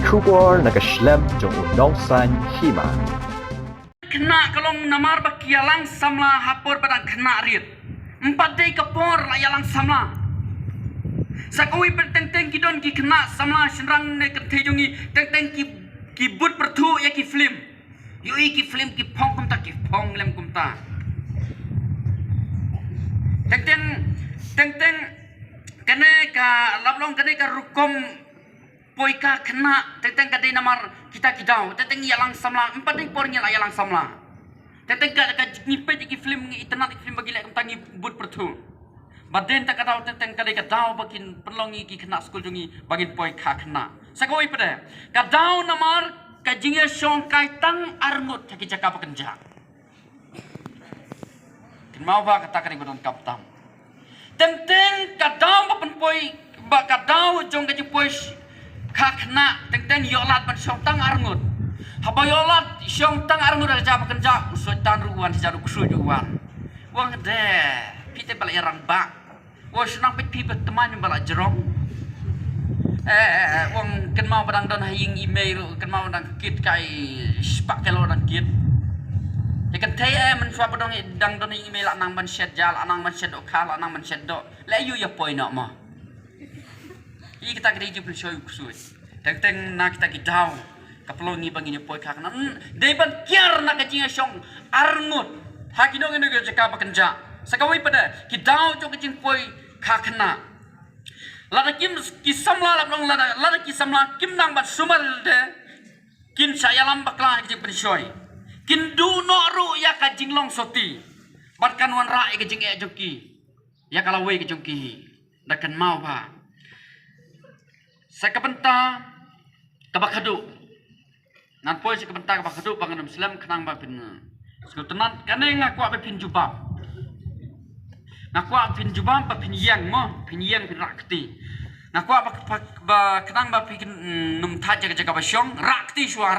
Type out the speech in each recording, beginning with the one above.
kubor nakaslem jong unongsan hima. Kena kalong namar bakialang samla hapor padang kena rit. Empat day kapor layalang samla. Sakawi penteng kidon ki kena samla senrang ne ketejungi teng ki but pertu ya ki film. Yoi ki film ki pong kumta ki pong lem kumta. Teng kene ka lablong kene ka rukom poika kena teng kadai namar kita kidau teng yalang samla empat day pornya la yalang samla teng ka ngipe ki film ngi internet film bagi lek kumtangi but pertu baden tak kadau teng kadai kadau bakin perlongi ki kena skul jungi bagin poika kena sakoi pada kadau namar kajingya song kaitang arngut taki cakap kenja kin mau ba kata kari bodon kaptam teng kadau bapen poi ba kadau jong kaji poi kakna teng yolat pan syong tang arngut haba yolat syong tang arngut ada jaba kenja usutan ruan sejaru kusujuan wang de pite bala yarang ba wo senang pit pibet teman bala jerong wang ken mau badang don haying email ken mau dang kit kai spak kelo dang kit ikan tay man swap dong dang don email anang man shed jal anang man shed okal anang man shed do le yu ya poi no mo i kita kiri jupul show kusui teng na kita kidau kapelongi bangini poi kakna deban kiar na kajinga syong arngut hakino ngene ge jaka bakenja sakawi pada kidau jong kajing poi kakna lada kim kisamla lablong lada kisamla kim nang bat sumal de kin sayalam bakla kajing pensyoi kin du no ru ya kajing long soti bat kanwan ra kajing e joki ya kalawe kajing ki dakan mau ba sakabenta kabakadu nan poi sakabenta kabakadu bangan Muslim kenang ba pin skutenan kane ngaku apa pin jubab ngaku apa pin jubab ba pin yang mo pin yang pin rakti ngaku apa kenang ba pin num tha jaga ba syong rakti shwa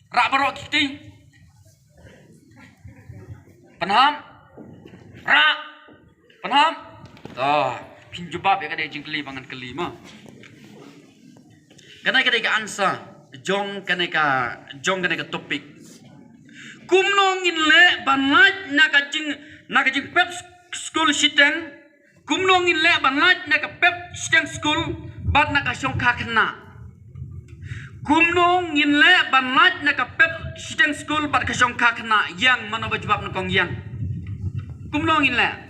rak barok kiti panham rak panham oh pin jubab ya kade jingkeli bangan kelima Kanai ka answer jong kanai ka topik kumnong inle banlaj na ka jing pep school siteng kumnong inle banlaj na ka pep siteng school bat na ka syong ka kena kumnong inle banlaj na ka pep siteng school bat ka syong ka kena yang mana bajbab na kong yang kumnong inle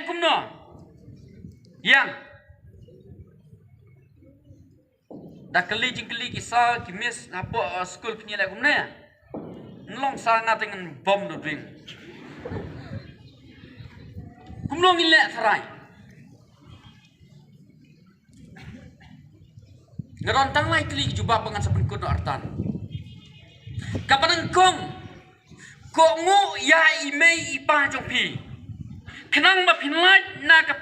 kumno yang dah keli kisah kimis apa school punya lah kumne nlong sangat dengan bom do drink kumno ngile sarai ngerontang lai keli jubah pengan saben kudo artan kapan engkong kok ngu ya imei ipa jongpi kenang ba pinlaj na ka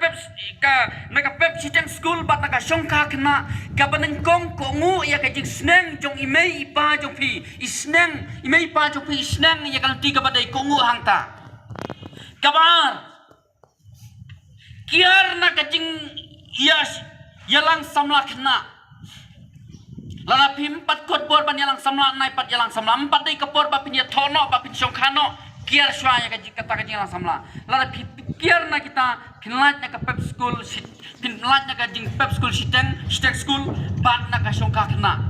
pep siteng school bat na ka syongka kena ka banengkong ko ngu ya ka jing sneng jong imei ipa jong pi isneng imei ipa jong pi isneng ya kan tiga badai ko ngu hangta kabar kiar na ka jing yalang samla kena lala pimpat kot bor ban yalang samla nai pat yalang samla empat dai kapor ba pin ya thono ba pin syongkano kiar shwa ya ka jing kata ka jing yalang samla lala kiar na kita pinlat na ka pep school pinlat na ka jing pep school siteng school bat na ka syongka kena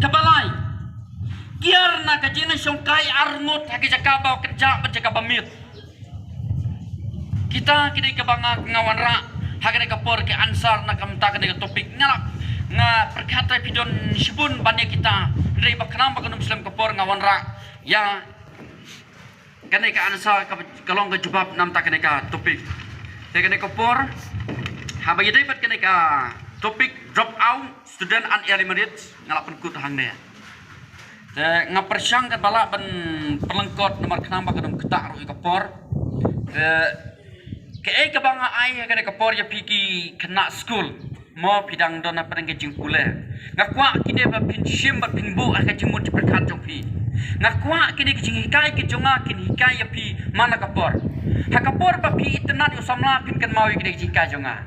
kabalai kiar na ka jing na syongkai arngut haki jakabaw kerja berjaga bamit kita kini ka banga ngawan ra haki ka por ke ansar na kamta ka topik ngalak nga perkata pidon sibun banyak kita dari baknam baknam Muslim ka por ngawan ra ya kene ka ansar kalong ka jubab nam ta kene ka topik kene ka por habagi dapat kene ka topik drop out student and early marriage ngalapan kut hang ne ngapersyang ka bala ban perlengkot nomor kenamba kadum ketak ru ka por ke ka banga ai kene ka por ya piki kena school mo pidang dona padang ke jingkule ngakwa kine ba pin shim ba pin bu ka jingmut perkat jong pi ngakwa kini kijing hikai kijonga kin hikai ya pi mana kapor hakapor pa pi internet yo samla pin kan mawi kini kijing ka jonga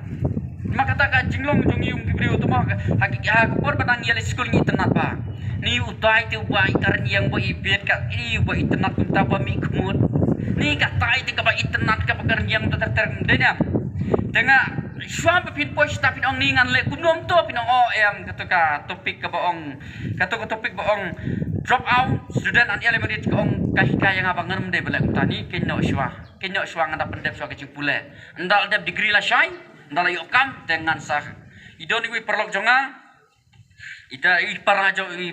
maka tak ka jinglong jong yung kibriu tu mah hakik por batang yel school ni tenat ba ni utai tu bai karan yang bo ibet ka ini bo tenat kun ta ba mi kmut ni ka tai ti ka ba tenat ka ba karan yang ter denya tengah suam pin pos tapi ong ni ngan le kunom to pin OM kata topik ka ba ong kata topik ba ong drop out student an elementary ka ong kahika yang abang ngam de bela tani kenyo shwa ngada pendep shwa ke pule ndal dep degree la shai ndala yokam dengan sah idoni wi perlok jonga ita i parajo i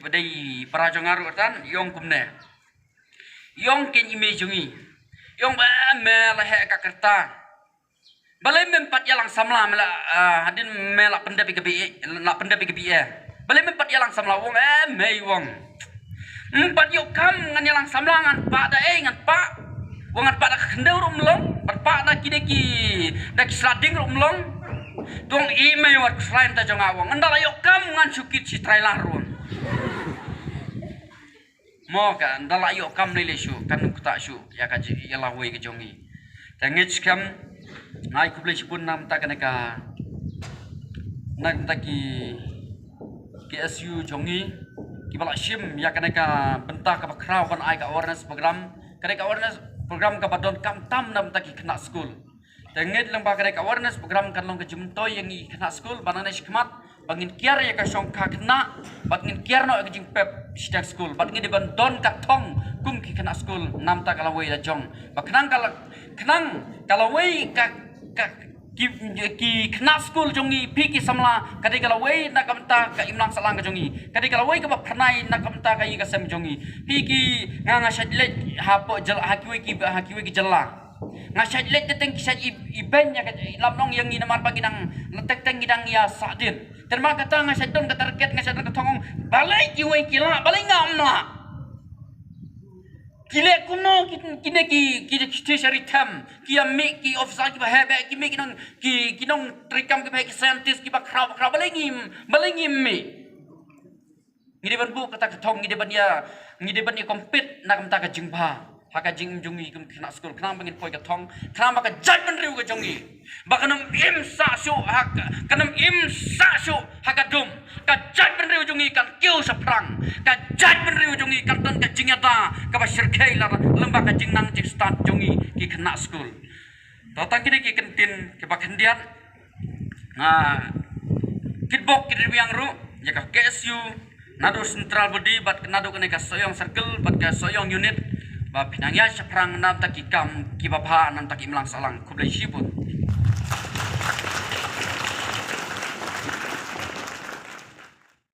pedai parajo ngaru tan yong kumne yong ken ime jungi yong ba mela he ka kerta balai mempat yalang samla mela hadin mela pendapi ke bi la pendapi ke bi balai mempat yalang samla wong mei wong empat yokam ngan yalang samla ngan pa da ngan pa wong ngan pa da kendau rum long pa na ki dak slading rum long tong email wat selain ta jong awong ndala yokam ngan sukit si trailer rum mo ka ndala yokam lele shu kan kuta shu ya ka ya lawe ke jongi tangit kam ngai kuble pun nam ta kanaka nak taki KSU jongi ki bala shim ya kanaka bentah ka bakraw kan ai ka awareness program kanaka awareness program ka badon kam tam nam taki kena school tengit lang ba kanaka awareness program kan long ka jumtoy yang i kena school banana shikmat bangin kiar ya ka song ka kena bangin kiar no ka jing pep sidak school bangin di bandon ka thong kum ki kena school nam ta kala wei da jong baknang kala wei ka ki kena school jongi piki samla kadi kala wei na kamta ka imlang salang ka jongi kadi kala wei ka ba pranai na kamta ka i ka sem jongi piki nga shadlet hapo jal hakiwe ki jalla nga shadlet teteng ki shad iben ya ka lamnong yang ni namar bagi nang letek teng gidang ya sadin terma kata nga shadon ka target nga shadon ka thongong balai ki wei kila balai ngamla kile kuno kine ki treasury tam ki amik ki officer ki bahebe ki mek ki nong trikam ki bahek scientist ki bakraw balengim me ngide ban bu kata ketong ngide ban ya kompet nak mta ka jingba haka jing jungi kum kena school kena bangin poi ka thong kena maka jaj ban riu ka jongi bakanam im sa shu haka dum ka jaj ban riu jongi kan kiu sa prang ka jaj ban riu jongi kan ton ka jingata ka ba shirkai la lembah ka jing nang cik start jongi ki kena school totang kini ki kentin ke bakendian kitbok ki yang ru ya ka KSU nado central body bat nado kene ka soyong circle bat ka soyong unit ba pinangya sa prang nam ta ki kam ki babha nam ta ki mlang salang kublai shibut